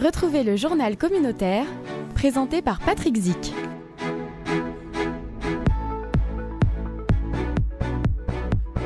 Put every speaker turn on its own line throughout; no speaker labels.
Retrouvez le journal communautaire, présenté par Patrick Zick.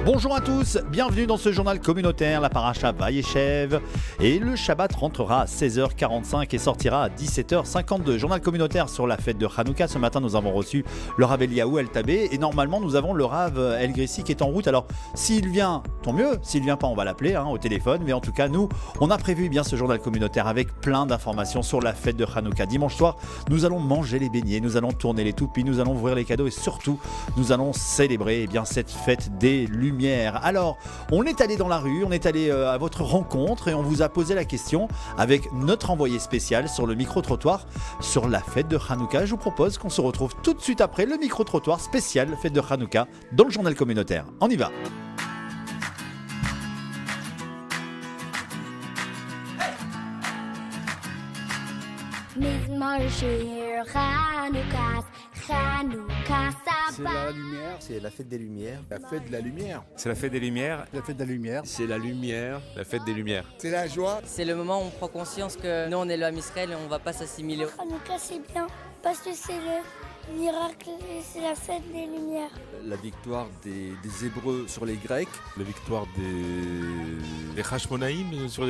Bonjour à tous, bienvenue dans ce journal communautaire. La paracha Vayeshev et le Shabbat rentrera à 16h45 et sortira à 17h52. Journal communautaire sur la fête de Hanouka. Ce matin, nous avons reçu le Rav Eliaou El Tabé et normalement, nous avons le Rav El Grissi qui est en route. Alors, s'il vient, tant mieux. S'il vient pas, on va l'appeler au téléphone. Mais en tout cas, nous, on a prévu bien ce journal communautaire avec plein d'informations sur la fête de Hanouka. Dimanche soir, nous allons manger les beignets, nous allons tourner les toupies, nous allons ouvrir les cadeaux et surtout, nous allons célébrer cette fête des lumières. Alors, on est allé dans la rue, on est allé à votre rencontre et on vous a posé la question avec notre envoyé spécial sur le micro-trottoir sur la fête de Hanouka. Je vous propose qu'on se retrouve tout de suite après le micro-trottoir spécial fête de Hanouka dans le journal communautaire. On y va.
C'est la lumière, c'est la fête des lumières.
La fête de la lumière.
C'est la fête des lumières.
La fête de la lumière.
C'est la lumière. La fête des lumières.
C'est la joie.
C'est le moment où on prend conscience que nous on est le Ham Israël et on va pas s'assimiler.
Hanouka c'est bien parce que c'est le miracle et c'est la fête des lumières.
La victoire des Hébreux sur les Grecs.
La victoire des Hashmonaïm sur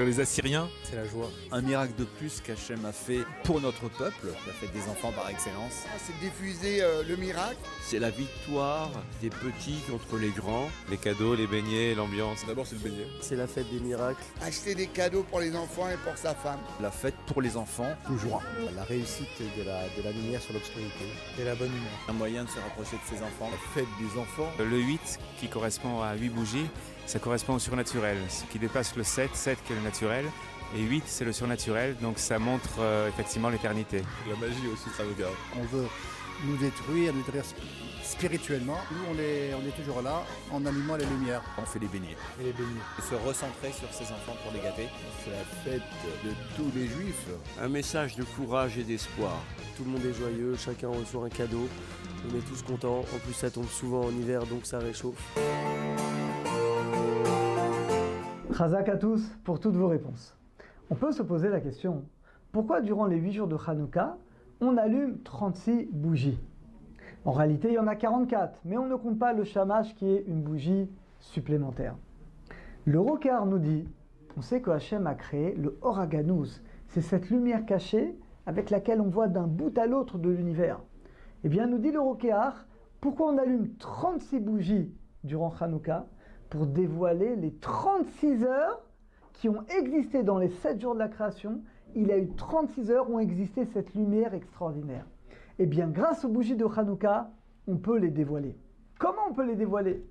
les Assyriens.
C'est la joie.
Un miracle de plus qu'Hachem a fait pour notre peuple.
La fête des enfants par excellence.
C'est diffuser le miracle.
C'est la victoire des petits contre les grands.
Les cadeaux, les beignets, l'ambiance.
D'abord c'est le beignet.
C'est la fête des miracles.
Acheter des cadeaux pour les enfants et pour sa femme.
La fête pour les enfants.
Toujours. La réussite de la lumière sur l'obscurité. Et la bonne humeur.
Un moyen de se rapprocher de ses enfants. La fête des enfants.
Le 8 qui correspond à 8 bougies, ça correspond au surnaturel. Ce qui dépasse le 7 qui est le naturel. Et 8 c'est le surnaturel, donc ça montre effectivement l'éternité.
La magie aussi, ça regarde.
On veut nous détruire spirituellement. Nous on est toujours là en allumant les lumières.
On fait les beignets.
Et les beignets.
Et se recentrer sur ses enfants pour les gâter.
C'est la fête de tous les juifs.
Un message de courage et d'espoir. Tout le monde est joyeux, chacun reçoit un cadeau. On est tous contents. En plus ça tombe souvent en hiver donc ça réchauffe.
Chazak à tous pour toutes vos réponses. On peut se poser la question, pourquoi durant les 8 jours de Hanouka, on allume 36 bougies? En réalité, il y en a 44, mais on ne compte pas le shamash qui est une bougie supplémentaire. Le Rokar nous dit, on sait que Hachem a créé le Or HaGanuz, c'est cette lumière cachée avec laquelle on voit d'un bout à l'autre de l'univers. Eh bien, nous dit le Rokar, pourquoi on allume 36 bougies durant Hanouka? Pour dévoiler les 36 heures qui ont existé dans les 7 jours de la création. Il y a eu 36 heures où ont existé cette lumière extraordinaire. Et bien, grâce aux bougies de Hanouka, on peut les dévoiler. Comment on peut les dévoiler?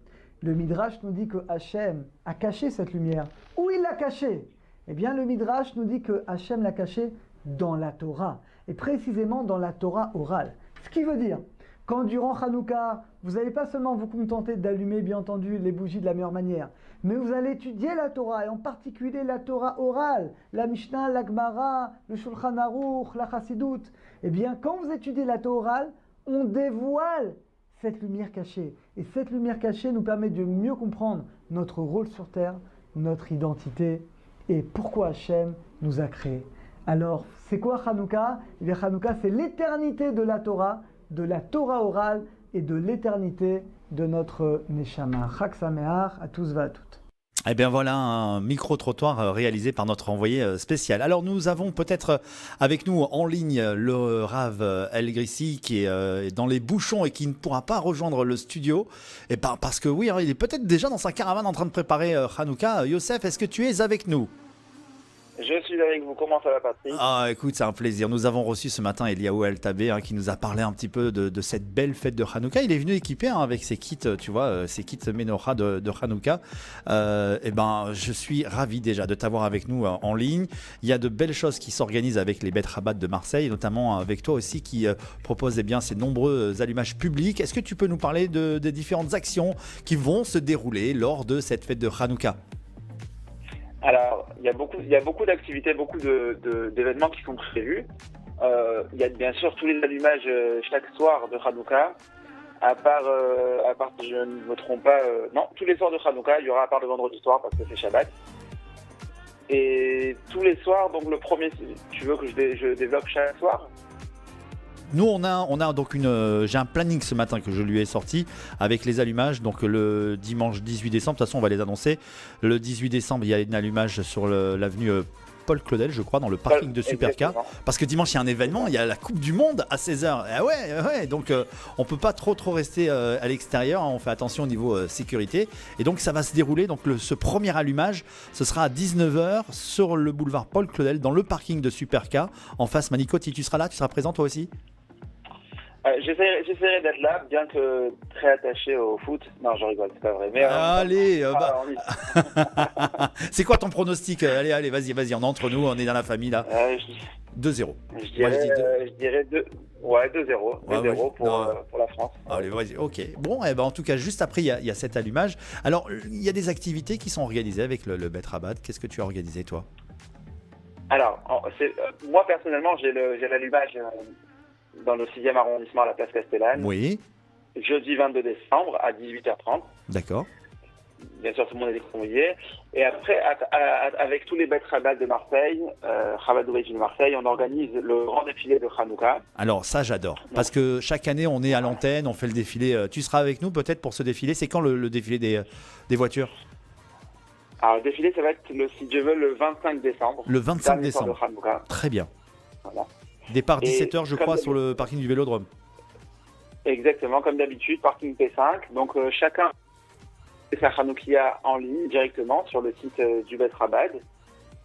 Le Midrash nous dit que Hachem a caché cette lumière. Où il l'a cachée? Eh bien, le Midrash nous dit que Hachem l'a cachée dans la Torah, et précisément dans la Torah orale. Ce qui veut dire, quand durant Hanouka, vous n'allez pas seulement vous contenter d'allumer, bien entendu, les bougies de la meilleure manière, mais vous allez étudier la Torah, et en particulier la Torah orale, la Mishnah, la Gemara, le Shulchan Aruch, la Chassidut. Eh bien, quand vous étudiez la Torah orale, on dévoile cette lumière cachée. Et cette lumière cachée nous permet de mieux comprendre notre rôle sur Terre, notre identité, et pourquoi Hachem nous a créés. Alors, c'est quoi Hanouka? Eh bien, Hanouka, c'est l'éternité de la Torah orale et de l'éternité de notre Neshama. Chag Sameach à tous va à toutes.
Eh bien voilà un micro-trottoir réalisé par notre envoyé spécial. Alors nous avons peut-être avec nous en ligne le Rav El Grissi qui est dans les bouchons et qui ne pourra pas rejoindre le studio. Et parce que oui, il est peut-être déjà dans sa caravane en train de préparer Hanouka. Yosef, est-ce que tu es avec nous?
Je suis avec vous, comment ça va Patrick?
Ah écoute, c'est un plaisir. Nous avons reçu ce matin Eliaou El Tabé qui nous a parlé un petit peu de cette belle fête de Hanouka. Il est venu équipé avec ses kits, tu vois, ses kits Menorah de Hanouka. Et ben, je suis ravi déjà de t'avoir avec nous en ligne. Il y a de belles choses qui s'organisent avec les Beth Rabat de Marseille, notamment avec toi aussi qui propose ces nombreux allumages publics. Est-ce que tu peux nous parler des différentes actions qui vont se dérouler lors de cette fête de Hanouka?
Alors, il y a beaucoup d'activités, beaucoup d'événements qui sont prévus. Il y a bien sûr tous les allumages chaque soir de Hanouka. À part, si je ne me trompe pas, non, tous les soirs de Hanouka, il y aura à part le vendredi soir parce que c'est Shabbat. Et tous les soirs, donc le premier, tu veux que je développe chaque soir?
Nous, on a donc j'ai un planning ce matin que je lui ai sorti avec les allumages. Donc le dimanche 18 décembre, de toute façon, on va les annoncer. Le 18 décembre, il y a un allumage sur l'avenue Paul Claudel, je crois, dans le parking de Supercar. Parce que dimanche, il y a un événement, il y a la Coupe du Monde à 16h. Ah ouais, donc on peut pas trop rester à l'extérieur. On fait attention au niveau sécurité. Et donc, ça va se dérouler. Donc, ce premier allumage, ce sera à 19h sur le boulevard Paul Claudel, dans le parking de Supercar, en face Manicotti. Si tu seras là, tu seras présent toi aussi?
J'essaierai d'être là, bien que très attaché au foot. Non, je rigole, c'est pas vrai. Mais,
allez, c'est quoi ton pronostic? Allez, vas-y, on est entre nous, on est dans la famille là. 2-0.
Je dirais 2-0. 2-0 pour la France.
Allez, vas-y, ok. Bon, en tout cas, juste après, il y a cet allumage. Alors, il y a des activités qui sont organisées avec le Bet Rabat. Qu'est-ce que tu as organisé, toi?
Alors, moi personnellement, j'ai l'allumage dans le 6e arrondissement à la place Castellane.
Oui.
Jeudi 22 décembre à 18h30.
D'accord.
Bien sûr, tout le monde est convié. Et après, avec tous les Bet Rabat de Marseille, Rabat de Marseille, on organise le grand défilé de Hanouka.
Alors ça, j'adore. Parce que chaque année, on est à l'antenne, on fait le défilé. Tu seras avec nous peut-être pour ce défilé. C'est quand le défilé des voitures?
Alors, le défilé, ça va être, si Dieu veut, le 25 décembre.
Le 25 décembre.
De Hanouka.
Très bien.
Voilà.
Départ 17h, je crois, sur le parking du Vélodrome.
Exactement, comme d'habitude, parking P5. Donc, chacun fait sa Hanoukia en ligne directement sur le site du Bet Rabat,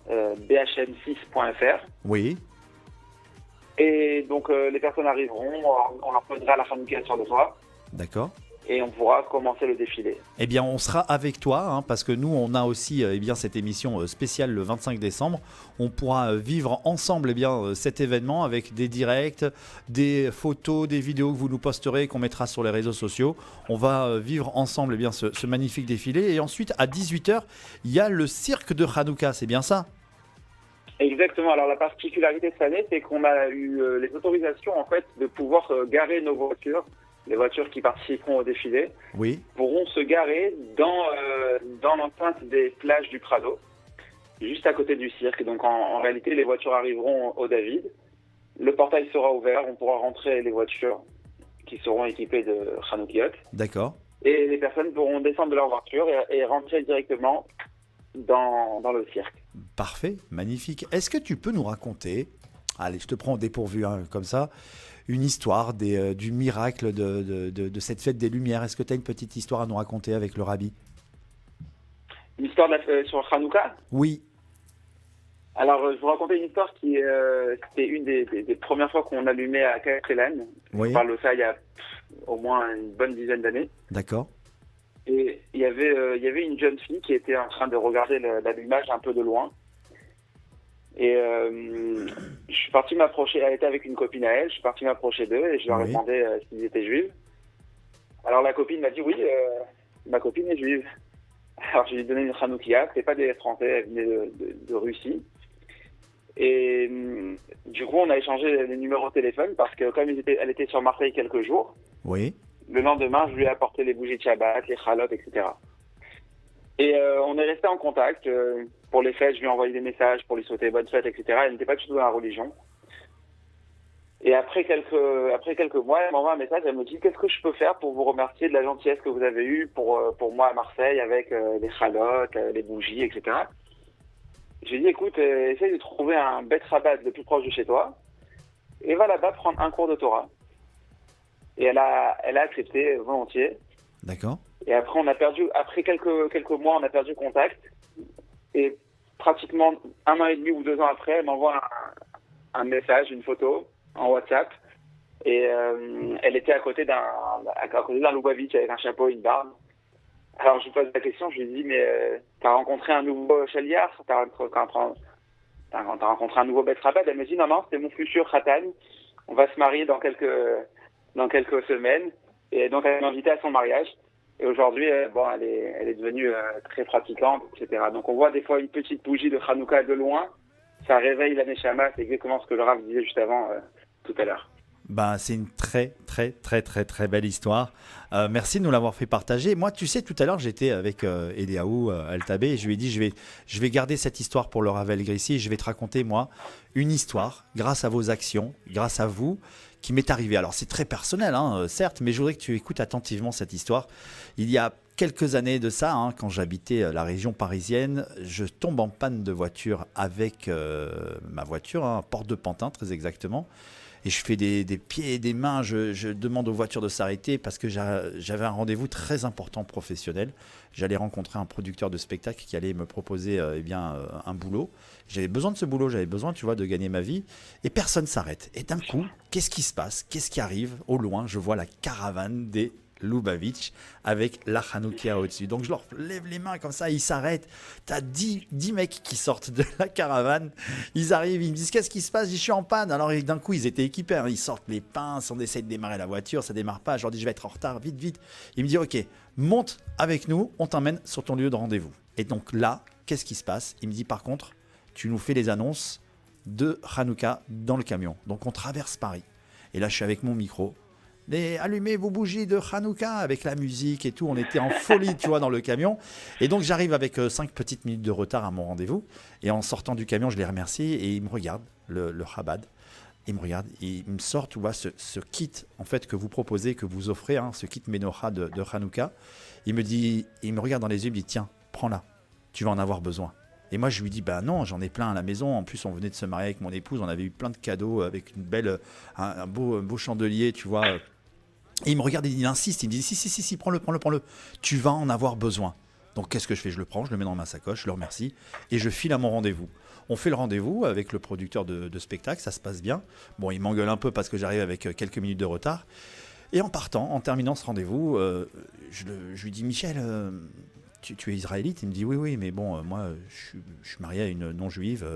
bhm6.fr.
Oui.
Et donc, les personnes arriveront, on leur posera la Hanoukia sur le toit.
D'accord.
Et on pourra commencer le défilé.
Eh bien, on sera avec toi, parce que nous, on a aussi cette émission spéciale le 25 décembre. On pourra vivre ensemble cet événement avec des directs, des photos, des vidéos que vous nous posterez, qu'on mettra sur les réseaux sociaux. On va vivre ensemble ce magnifique défilé. Et ensuite, à 18h, il y a le cirque de Hanouka, c'est bien ça?
Exactement. Alors, la particularité de cette année, c'est qu'on a eu les autorisations en fait, de pouvoir garer nos voitures. Les voitures qui participeront au défilé pourront se garer dans l'enceinte des plages du Prado, juste à côté du cirque. Donc en réalité, les voitures arriveront au David. Le portail sera ouvert, on pourra rentrer les voitures qui seront équipées de Hanoukiot.
D'accord.
Et les personnes pourront descendre de leur voiture et rentrer directement dans le cirque.
Parfait, magnifique. Est-ce que tu peux nous raconter, allez, je te prends au dépourvu comme ça, une histoire du miracle de cette fête des Lumières? Est-ce que tu as une petite histoire à nous raconter avec le Rabbi?
Une histoire sur Hanouka?
Oui.
Alors, je vous racontais une histoire qui c'était une des premières fois qu'on allumait à Castellane.
Oui.
On parle de ça il y a au moins une bonne dizaine d'années.
D'accord.
Et il y avait une jeune fille qui était en train de regarder l'allumage un peu de loin. Et je suis parti m'approcher, elle était avec une copine à elle, je suis parti m'approcher d'eux et je leur ai demandé s'ils étaient juifs. Alors la copine m'a dit oui, ma copine est juive. Alors je lui ai donné une Hanoukia, c'était pas des Français, elle venait de Russie. Et du coup on a échangé les numéros de téléphone parce que comme elle était sur Marseille quelques jours, le lendemain je lui ai apporté les bougies de Shabbat, les chalotes, etc. Et on est resté en contact. Pour les fêtes, je lui ai envoyé des messages pour lui souhaiter bonne fête, etc. Elle n'était pas du tout dans la religion. Et après quelques mois, elle m'envoie un message, elle me dit « Qu'est-ce que je peux faire pour vous remercier de la gentillesse que vous avez eue pour moi à Marseille avec les chalotes, les bougies, etc. » J'ai dit « Écoute, essaye de trouver un Bet Rabat le plus proche de chez toi et va là-bas prendre un cours de Torah. » Et elle a accepté volontiers.
D'accord.
Et après, après quelques mois, on a perdu contact. Et pratiquement 1 an et demi ou 2 ans après, elle m'envoie un message, une photo en WhatsApp. Et elle était à côté d'un Lubavitch avec un chapeau et une barbe. Alors je lui pose la question, je lui dis mais t'as rencontré un nouveau chaliar, t'as rencontré un nouveau Bet Rabat? Elle me dit non, c'est mon futur khatan. On va se marier dans quelques semaines. Et donc elle m'a invité à son mariage. Et aujourd'hui, elle est devenue très pratiquante, etc. Donc on voit des fois une petite bougie de Hanouka de loin, ça réveille la Neshama, c'est exactement ce que le Rav disait juste avant, tout à l'heure.
Bah, c'est une très belle histoire. Merci de nous l'avoir fait partager. Moi, tu sais, tout à l'heure, j'étais avec Eliaou Altabé et je lui ai dit, je vais garder cette histoire pour le Ravel Grissi. Je vais te raconter, moi, une histoire, grâce à vos actions, grâce à vous, qui m'est arrivée. Alors, c'est très personnel, hein, certes, mais je voudrais que tu écoutes attentivement cette histoire. Il y a quelques années de ça, hein, quand j'habitais la région parisienne, je tombe en panne de voiture avec ma voiture, hein, Porte de Pantin, très exactement. Et je fais des pieds et des mains, je demande aux voitures de s'arrêter parce que j'avais un rendez-vous très important professionnel. J'allais rencontrer un producteur de spectacle qui allait me proposer un boulot. J'avais besoin de ce boulot, j'avais besoin, tu vois, de gagner ma vie. Et personne ne s'arrête. Et d'un coup, qu'est-ce qui se passe? Qu'est-ce qui arrive? Au loin, je vois la caravane des Lubavitch avec la Hanouka au-dessus. Donc je leur lève les mains comme ça, ils s'arrêtent. T'as 10 mecs qui sortent de la caravane, ils arrivent, ils me disent qu'est-ce qui se passe? Je suis en panne. Alors d'un coup ils étaient équipés, hein. Ils sortent les pinces, on essaie de démarrer la voiture, ça démarre pas. Je leur dis je vais être en retard, vite. Il me dit ok, monte avec nous, on t'emmène sur ton lieu de rendez-vous. Et donc là, qu'est-ce qui se passe? Il me dit par contre, tu nous fais les annonces de Hanouka dans le camion. Donc on traverse Paris. Et là je suis avec mon micro. Mais allumez vos bougies de Hanouka avec la musique et tout. On était en folie, tu vois, dans le camion. Et donc, j'arrive avec 5 petites minutes de retard à mon rendez-vous. Et en sortant du camion, je les remercie et ils me regardent, le Chabad. Il me regarde, il me sort, tu vois, ce kit, en fait, que vous proposez, que vous offrez, hein, ce kit Menorah de Hanouka. Il me regarde dans les yeux, il me dit, tiens, prends-la, tu vas en avoir besoin. Et moi, je lui dis, bah non, j'en ai plein à la maison. En plus, on venait de se marier avec mon épouse, on avait eu plein de cadeaux avec une belle, un beau chandelier, tu vois. Et il me regarde et il insiste, il me dit si, prends-le. Tu vas en avoir besoin. Donc qu'est-ce que je fais? Je le prends, je le mets dans ma sacoche, je le remercie et je file à mon rendez-vous. On fait le rendez-vous avec le producteur de spectacle, ça se passe bien. Bon, il m'engueule un peu parce que j'arrive avec quelques minutes de retard. Et en partant, en terminant ce rendez-vous, je lui dis Michel, tu es israélite? Il me dit oui, mais bon, moi je suis marié à une non-juive,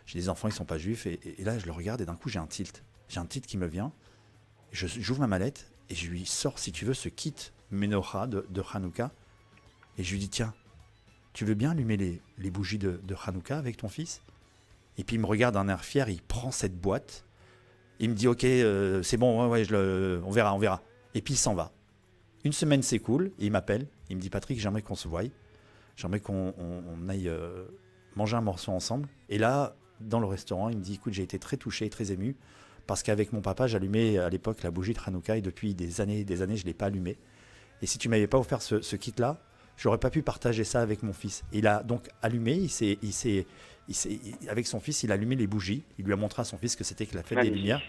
j'ai des enfants, ils ne sont pas juifs. Et là, je le regarde et d'un coup, j'ai un tilt qui me vient. J'ouvre ma mallette. Et je lui sors, si tu veux, ce kit Menorah de Hanouka. Et je lui dis, tiens, tu veux bien allumer les bougies de Hanouka avec ton fils? Et puis il me regarde d'un air fier, il prend cette boîte. Il me dit, ok, c'est bon, ouais, on verra. Et puis il s'en va. Une semaine s'écoule, et il m'appelle. Il me dit, Patrick, j'aimerais qu'on se voie. J'aimerais qu'on aille manger un morceau ensemble. Et là, dans le restaurant, il me dit, écoute, j'ai été très touché, très ému. Parce qu'avec mon papa, j'allumais à l'époque la bougie de Hanouka et depuis des années, je ne l'ai pas allumée. Et si tu ne m'avais pas offert ce kit-là, je n'aurais pas pu partager ça avec mon fils. Il a donc allumé, avec son fils, il a allumé les bougies. Il lui a montré à son fils que c'était que la fête des Lumières.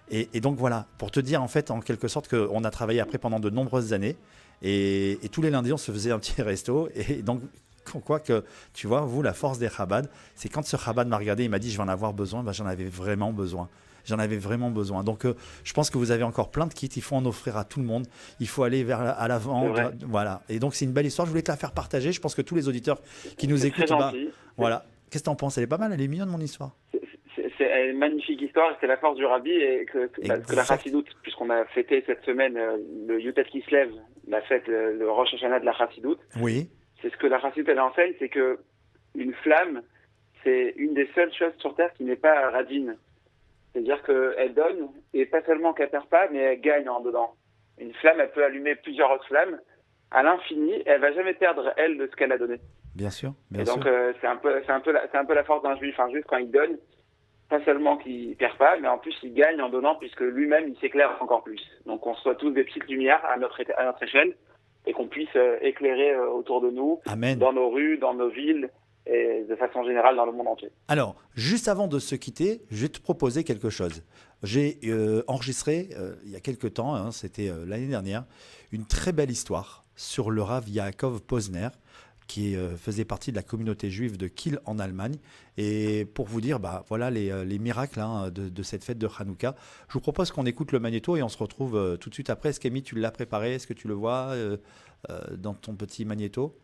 Et donc voilà, pour te dire en fait, en quelque sorte, qu'on a travaillé après pendant de nombreuses années. Et tous les lundis, on se faisait un petit resto. Et donc, quoi que, tu vois, vous, la force des Chabad, c'est quand ce Chabad m'a regardé, il m'a dit, je vais en avoir besoin, ben, j'en avais vraiment besoin. Donc, je pense que vous avez encore plein de kits. Il faut en offrir à tout le monde. Il faut aller à l'avant. Voilà. Et donc, c'est une belle histoire. Je voulais te la faire partager. Je pense que tous les auditeurs qui nous écoutent, voilà. Qu'est-ce que tu en penses? Elle est pas mal. Elle est mignonne, mon histoire.
C'est une magnifique histoire. C'est la force du Rabbi et que la Chassidoute, puisqu'on a fêté cette semaine le Yutet Kislev, la fête, le Rosh Hashanah de la Chassidoute.
Oui.
C'est ce que la Chassidoute elle enseigne, c'est que une flamme, c'est une des seules choses sur terre qui n'est pas radine. C'est-à-dire qu'elle donne, et pas seulement qu'elle perd pas, mais elle gagne en dedans. Une flamme, elle peut allumer plusieurs autres flammes à l'infini, et elle va jamais perdre, elle, de ce qu'elle a donné.
Bien sûr.
Et donc, c'est un peu la force d'un juif. Un juif, quand il donne, pas seulement qu'il perd pas, mais en plus, il gagne en donnant, puisque lui-même, il s'éclaire encore plus. Donc, on soit tous des petites lumières à notre échelle, et qu'on puisse éclairer autour de nous,
Amen.
Dans nos rues, dans nos villes, et de façon générale dans le monde entier.
Alors, juste avant de se quitter, je vais te proposer quelque chose. J'ai enregistré, il y a quelques temps, hein, c'était l'année dernière, une très belle histoire sur le Rav Yaakov Posner, qui faisait partie de la communauté juive de Kiel en Allemagne. Et pour vous dire, voilà les miracles de cette fête de Hanouka. Je vous propose qu'on écoute le magnéto et on se retrouve tout de suite après. Est-ce qu'Amy, tu l'as préparé? Est-ce que tu le vois dans ton petit magnéto?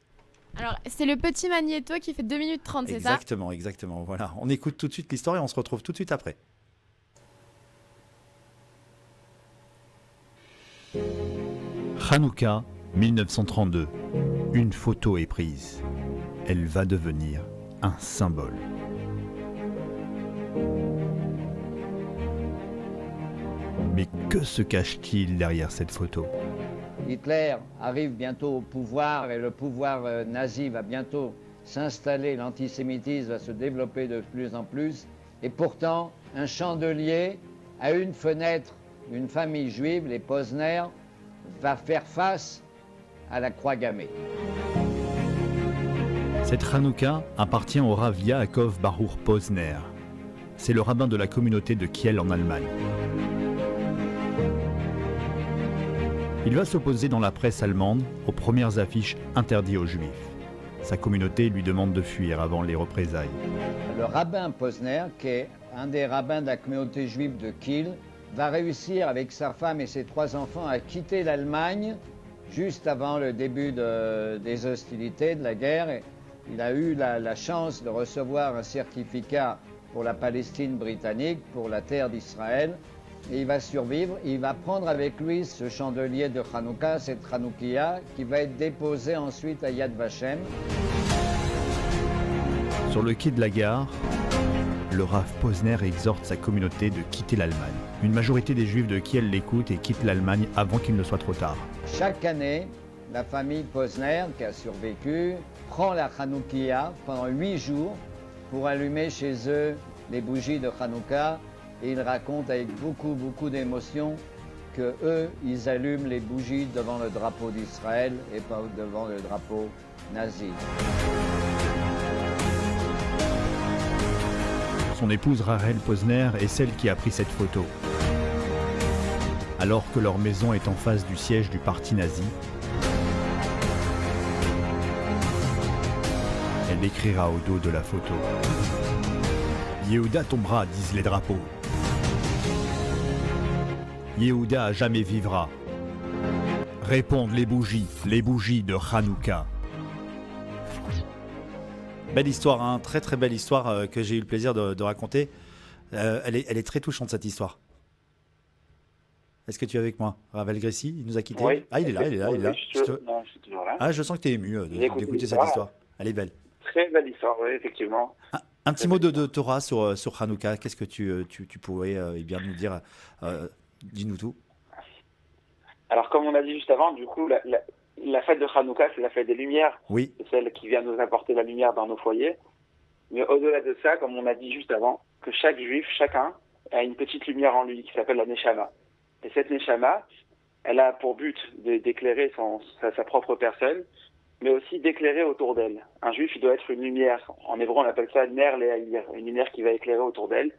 Alors, c'est le petit magnéto qui fait 2 minutes 30, c'est ça?
Exactement. Voilà. On écoute tout de suite l'histoire et on se retrouve tout de suite après. Hanouka 1932. Une photo est prise. Elle va devenir un symbole. Mais que se cache-t-il derrière cette photo?
Hitler arrive bientôt au pouvoir et le pouvoir nazi va bientôt s'installer, l'antisémitisme va se développer de plus en plus. Et pourtant, un chandelier à une fenêtre d'une famille juive, les Posner, va faire face à la croix gammée.
Cette Hanouka appartient au Rav Yaakov Baruch Posner. C'est le rabbin de la communauté de Kiel en Allemagne. Il va s'opposer dans la presse allemande aux premières affiches interdites aux Juifs. Sa communauté lui demande de fuir avant les représailles.
Le rabbin Posner, qui est un des rabbins de la communauté juive de Kiel, va réussir avec sa femme et ses 3 enfants à quitter l'Allemagne juste avant le début des hostilités, de la guerre. Et il a eu la chance de recevoir un certificat pour la Palestine britannique, pour la terre d'Israël. Et il va survivre. Il va prendre avec lui ce chandelier de Hanouka, cette Hanoukia, qui va être déposé ensuite à Yad Vashem.
Sur le quai de la gare, le Rav Posner exhorte sa communauté de quitter l'Allemagne. Une majorité des Juifs de Kiel l'écoutent et quittent l'Allemagne avant qu'il ne soit trop tard.
Chaque année, la famille Posner, qui a survécu, prend la Hanoukia pendant 8 jours pour allumer chez eux les bougies de Hanouka. Et ils racontent avec beaucoup d'émotion que eux, ils allument les bougies devant le drapeau d'Israël et pas devant le drapeau nazi.
Son épouse Rahel Posner est celle qui a pris cette photo. Alors que leur maison est en face du siège du parti nazi, elle écrira au dos de la photo. Yehuda tombera, disent les drapeaux. Yehuda à jamais vivra. Répondent les bougies de Hanouka. Belle histoire, hein, très belle histoire que j'ai eu le plaisir de raconter. Elle est très touchante cette histoire. Est-ce que tu es avec moi? Ravel Grécy, il nous a quittés.
Oui.
Ah, il est là.
Non, je suis toujours là.
Ah, je sens que tu es ému d'écouter cette histoire. Elle est belle.
Très belle histoire, oui, effectivement.
Un petit mot de Torah sur Hanouka. Qu'est-ce que tu pourrais bien nous dire? Dis-nous tout.
Alors, comme on a dit juste avant, du coup, la fête de Hanouka, c'est la fête des Lumières.
Oui.
C'est celle qui vient nous apporter la lumière dans nos foyers. Mais au-delà de ça, comme on a dit juste avant, que chaque juif, chacun, a une petite lumière en lui qui s'appelle la Neshama. Et cette Neshama, elle a pour but d'éclairer sa propre personne, mais aussi d'éclairer autour d'elle. Un juif, il doit être une lumière. En hébreu, on appelle ça Ner Le'aïr, une lumière qui va éclairer autour d'elle.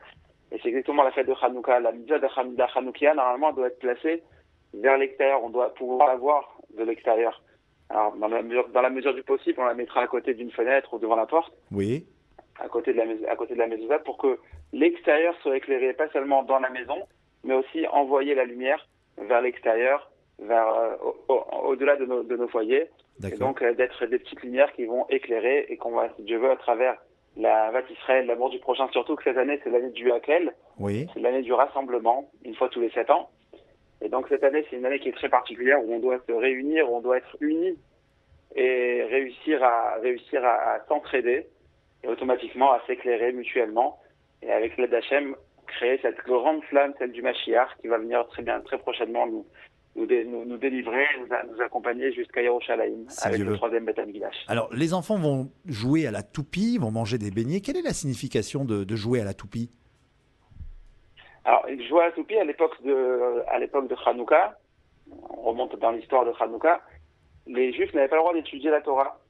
Et c'est exactement la fête de Hanouka. La mitzvah de Hanoukia, normalement, doit être placée vers l'extérieur. On doit pouvoir la voir de l'extérieur. Alors, dans la mesure du possible, on la mettra à côté d'une fenêtre ou devant la porte.
Oui.
À côté de la mezouza, pour que l'extérieur soit éclairé, pas seulement dans la maison, mais aussi envoyer la lumière vers l'extérieur, au-delà de nos foyers. Et donc, d'être des petites lumières qui vont éclairer et qu'on va, si Dieu veut, à travers la Vat Israël, l'amour du prochain, surtout que cette année, c'est l'année du Hakel.
Oui.
C'est l'année du rassemblement, une fois tous les 7 ans. Et donc, cette année, c'est une année qui est très particulière, où on doit se réunir, où on doit être unis et réussir à s'entraider et automatiquement à s'éclairer mutuellement. Et avec l'aide d'Hachem, créer cette grande flamme, celle du Mashiach, qui va venir très prochainement nous délivrer, nous accompagner jusqu'à Yerushalayim, avec le 3e Beth Amikdash.
Alors, les enfants vont jouer à la toupie, vont manger des beignets. Quelle est la signification de jouer à la toupie?
Alors, jouer à la toupie à l'époque de Hanouka, on remonte dans l'histoire de Hanouka, les Juifs n'avaient pas le droit d'étudier la Torah.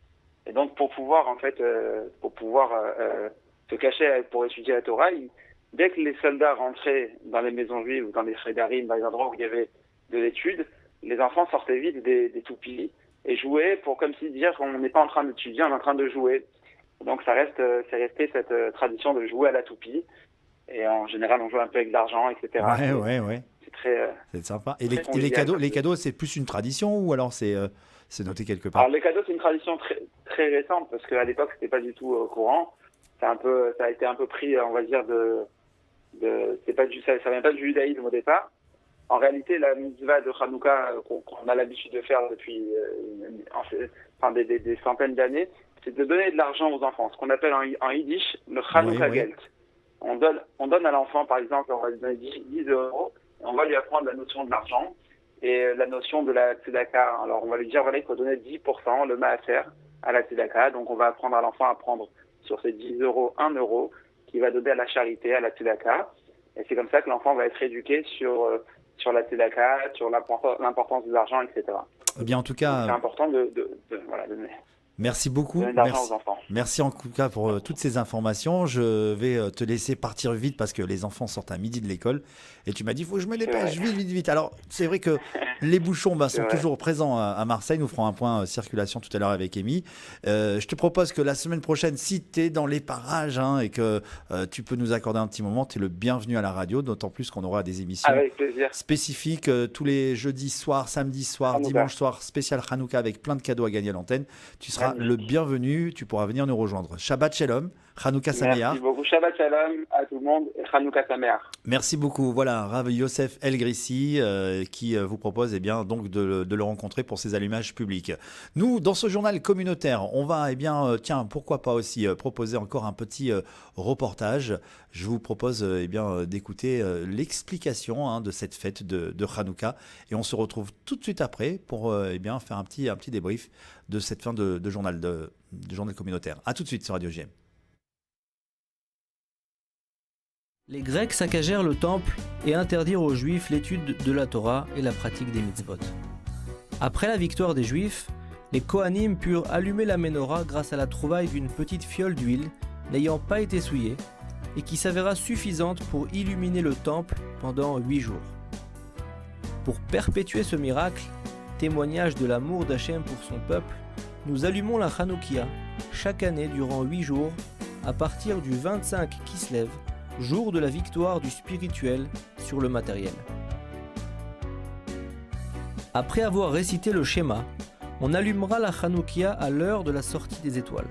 Et donc, pour pouvoir se cacher pour étudier la Torah, dès que les soldats rentraient dans les maisons juives ou dans les chédarim, dans les endroits où il y avait de l'étude, les enfants sortaient vite des toupies et jouaient pour comme si dire qu'on n'est pas en train d'étudier, on est en train de jouer. Donc c'est resté cette tradition de jouer à la toupie. Et en général, on joue un peu avec de l'argent, etc.
Ouais. C'est sympa. Et les cadeaux, c'est plus une tradition ou alors c'est noté quelque part?
Alors les cadeaux, c'est une tradition très récente parce qu'à l'époque, c'était pas du tout courant. Ça a été un peu pris, on va dire, ça vient pas du judaïsme au départ. En réalité, la mitzvah de Hanouka qu'on a l'habitude de faire depuis des centaines d'années, c'est de donner de l'argent aux enfants, ce qu'on appelle en yiddish le Hanouka Geld. On donne à l'enfant, par exemple, on va lui donner 10 euros, On va lui apprendre la notion de l'argent et la notion de la tzedaka. Alors, on va lui dire, voilà, il faut donner 10%, le maaser, à la tzedaka. Donc, on va apprendre à l'enfant à prendre sur ces 10 euros, 1 euro qu'il va donner à la charité, à la tzedaka. Et c'est comme ça que l'enfant va être éduqué sur la tzedaka, sur l'importance de l'argent, etc.
Eh bien, en tout cas,
donc, c'est important de donner.
Merci beaucoup. Merci en tout cas pour toutes ces informations. Je vais te laisser partir vite parce que les enfants sortent à midi de l'école. Et tu m'as dit, il faut que je me dépêche, vite. Alors, c'est vrai que les bouchons sont toujours présents à Marseille. Nous ferons un point circulation tout à l'heure avec Amy. Je te propose que la semaine prochaine, si tu es dans les parages et que tu peux nous accorder un petit moment, tu es le bienvenu à la radio, d'autant plus qu'on aura des émissions spécifiques tous les jeudis soirs, samedis soirs, dimanche soir, spécial Hanouka avec plein de cadeaux à gagner à l'antenne. Tu seras le bienvenu, tu pourras venir nous rejoindre. Shabbat Shalom, Hanouka Sameach.
Merci beaucoup, Shabbat Shalom à tout le monde et Hanouka Sameach.
Merci beaucoup. Voilà, Rav Yosef El Grissi qui vous propose donc de le rencontrer pour ses allumages publics. Nous, dans ce journal communautaire, on va pourquoi pas aussi proposer encore un petit reportage. Je vous propose d'écouter l'explication de cette fête de Hanouka et on se retrouve tout de suite après pour faire un petit débrief de cette fin de journal communautaire. À tout de suite sur Radio JM.
Les Grecs saccagèrent le temple et interdirent aux Juifs l'étude de la Torah et la pratique des mitzvot. Après la victoire des Juifs, les Kohanim purent allumer la menorah grâce à la trouvaille d'une petite fiole d'huile n'ayant pas été souillée et qui s'avéra suffisante pour illuminer le temple pendant 8 jours. Pour perpétuer ce miracle, témoignage de l'amour d'Hachem pour son peuple, nous allumons la Hanoukia chaque année durant 8 jours à partir du 25 Kislev, jour de la victoire du spirituel sur le matériel. Après avoir récité le schéma, on allumera la Hanoukia à l'heure de la sortie des étoiles.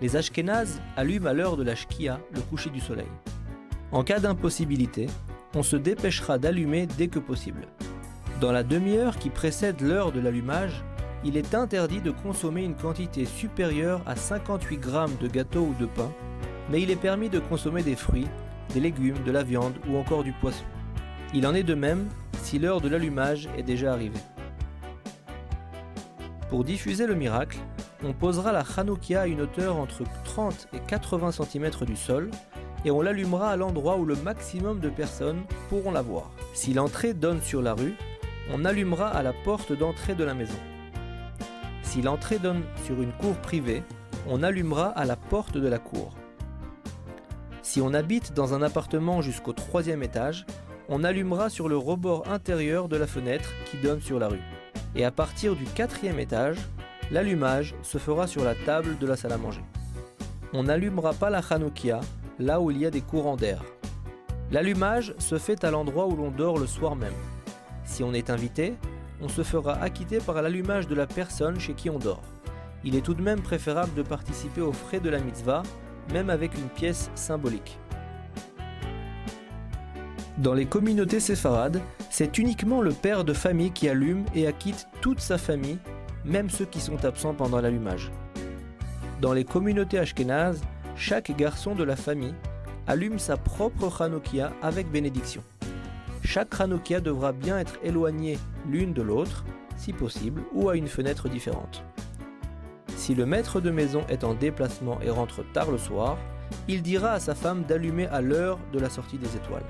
Les Ashkénazes allument à l'heure de la Shkia, le coucher du soleil. En cas d'impossibilité, on se dépêchera d'allumer dès que possible. Dans la demi-heure qui précède l'heure de l'allumage, il est interdit de consommer une quantité supérieure à 58 grammes de gâteau ou de pain, mais il est permis de consommer des fruits, des légumes, de la viande ou encore du poisson. Il en est de même si l'heure de l'allumage est déjà arrivée. Pour diffuser le miracle, on posera la Hanoukia à une hauteur entre 30 et 80 cm du sol et on l'allumera à l'endroit où le maximum de personnes pourront la voir. Si l'entrée donne sur la rue, on allumera à la porte d'entrée de la maison. Si l'entrée donne sur une cour privée, on allumera à la porte de la cour. Si on habite dans un appartement jusqu'au 3e étage, on allumera sur le rebord intérieur de la fenêtre qui donne sur la rue. Et à partir du 4e étage, l'allumage se fera sur la table de la salle à manger. On n'allumera pas la Hanoukia là où il y a des courants d'air. L'allumage se fait à l'endroit où l'on dort le soir même. Si on est invité, on se fera acquitter par l'allumage de la personne chez qui on dort. Il est tout de même préférable de participer aux frais de la mitzvah, même avec une pièce symbolique. Dans les communautés séfarades, c'est uniquement le père de famille qui allume et acquitte toute sa famille, même ceux qui sont absents pendant l'allumage. Dans les communautés ashkénazes, chaque garçon de la famille allume sa propre Hanoukia avec bénédiction. Chaque Hanoukia devra bien être éloignée l'une de l'autre, si possible, ou à une fenêtre différente. Si le maître de maison est en déplacement et rentre tard le soir, il dira à sa femme d'allumer à l'heure de la sortie des étoiles.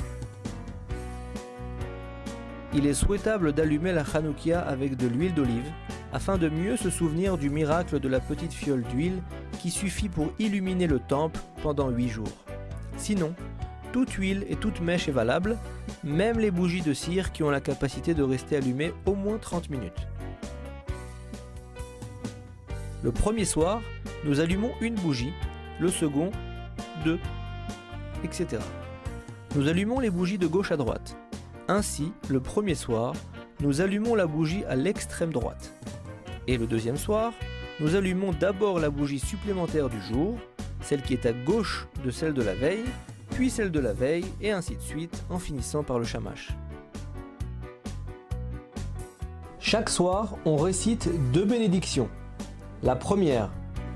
Il est souhaitable d'allumer la Hanoukia avec de l'huile d'olive afin de mieux se souvenir du miracle de la petite fiole d'huile qui suffit pour illuminer le temple pendant 8 jours. Sinon, toute huile et toute mèche est valable, même les bougies de cire qui ont la capacité de rester allumées au moins 30 minutes. Le premier soir, nous allumons une bougie, le second, 2, etc. Nous allumons les bougies de gauche à droite. Ainsi, le premier soir, nous allumons la bougie à l'extrême droite. Et le deuxième soir, nous allumons d'abord la bougie supplémentaire du jour, celle qui est à gauche de celle de la veille, puis celle de la veille, et ainsi de suite, en finissant par le shamash. Chaque soir, on récite 2 bénédictions. La première,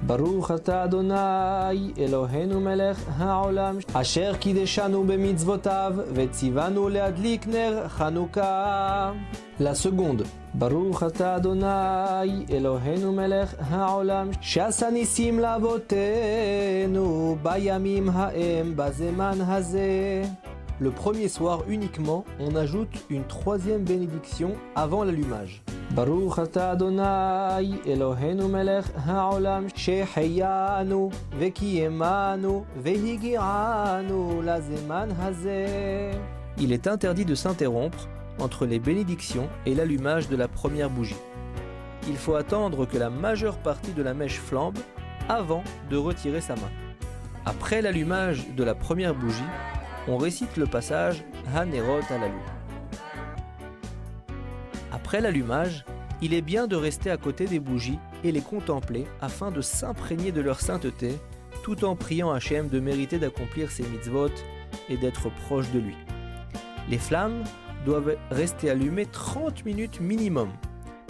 ברוך אתה אדוני אלוהינו מלך העולם אשר קידשנו במצוותיו וציוונו להדליק נר חנוכה. La seconde, ברוך אתה אדוני אלוהינו מלך העולם שעשה ניסים לאבותינו בימים ההם בזמן הזה. Le premier soir uniquement, on ajoute une troisième bénédiction avant l'allumage. ברוך אתה אדוני אלוהינו מלך העולם שהחיינו וקיימנו והגיענו לזמן הזה. Il est interdit de s'interrompre entre les bénédictions et l'allumage de la première bougie. Il faut attendre que la majeure partie de la mèche flambe avant de retirer sa main. Après l'allumage de la première bougie, on récite le passage Hanerot à la lune. Après l'allumage, il est bien de rester à côté des bougies et les contempler afin de s'imprégner de leur sainteté, tout en priant Hachem de mériter d'accomplir ses mitzvot et d'être proche de lui. Les flammes doivent rester allumées 30 minutes minimum.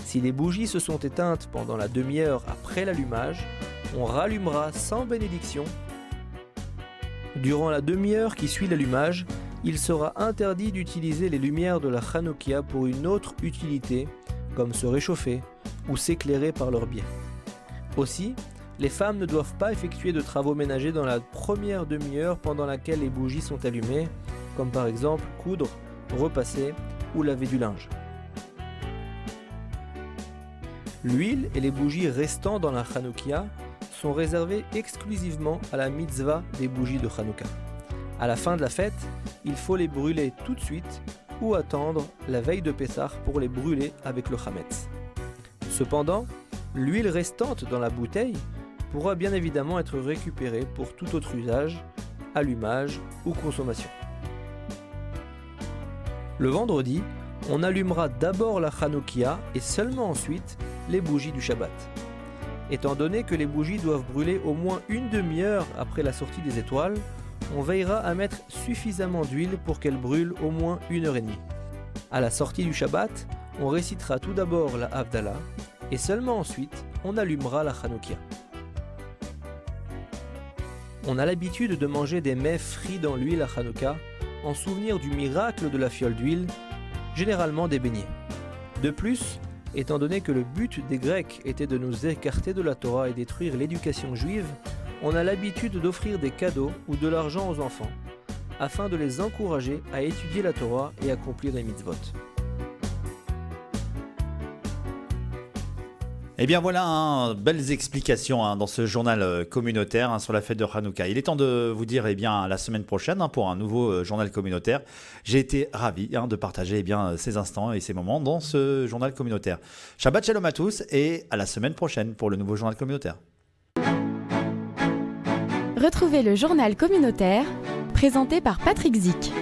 Si les bougies se sont éteintes pendant la demi-heure après l'allumage, on rallumera sans bénédiction. Durant la demi-heure qui suit l'allumage, il sera interdit d'utiliser les lumières de la Hanoukia pour une autre utilité, comme se réchauffer ou s'éclairer par leur biais. Aussi, les femmes ne doivent pas effectuer de travaux ménagers dans la première demi-heure pendant laquelle les bougies sont allumées, comme par exemple coudre, repasser ou laver du linge. L'huile et les bougies restant dans la Hanoukia sont réservées exclusivement à la mitzvah des bougies de Hanouka. À la fin de la fête, il faut les brûler tout de suite ou attendre la veille de Pessah pour les brûler avec le Hametz. Cependant, l'huile restante dans la bouteille pourra bien évidemment être récupérée pour tout autre usage, allumage ou consommation. Le vendredi, on allumera d'abord la Hanoukia et seulement ensuite les bougies du Shabbat. Étant donné que les bougies doivent brûler au moins une demi-heure après la sortie des étoiles, on veillera à mettre suffisamment d'huile pour qu'elles brûlent au moins 1h30. À la sortie du Shabbat, on récitera tout d'abord la Havdalah et seulement ensuite on allumera la Hanoukia. On a l'habitude de manger des mets frits dans l'huile à Hanouka en souvenir du miracle de la fiole d'huile, généralement des beignets. De plus, étant donné que le but des Grecs était de nous écarter de la Torah et détruire l'éducation juive, on a l'habitude d'offrir des cadeaux ou de l'argent aux enfants, afin de les encourager à étudier la Torah et accomplir les mitzvot.
Eh bien voilà, belles explications dans ce journal communautaire sur la fête de Hanouka. Il est temps de vous dire à la semaine prochaine pour un nouveau journal communautaire. J'ai été ravi de partager ces instants et ces moments dans ce journal communautaire. Shabbat Shalom à tous et à la semaine prochaine pour le nouveau journal communautaire.
Retrouvez le journal communautaire présenté par Patrick Zick.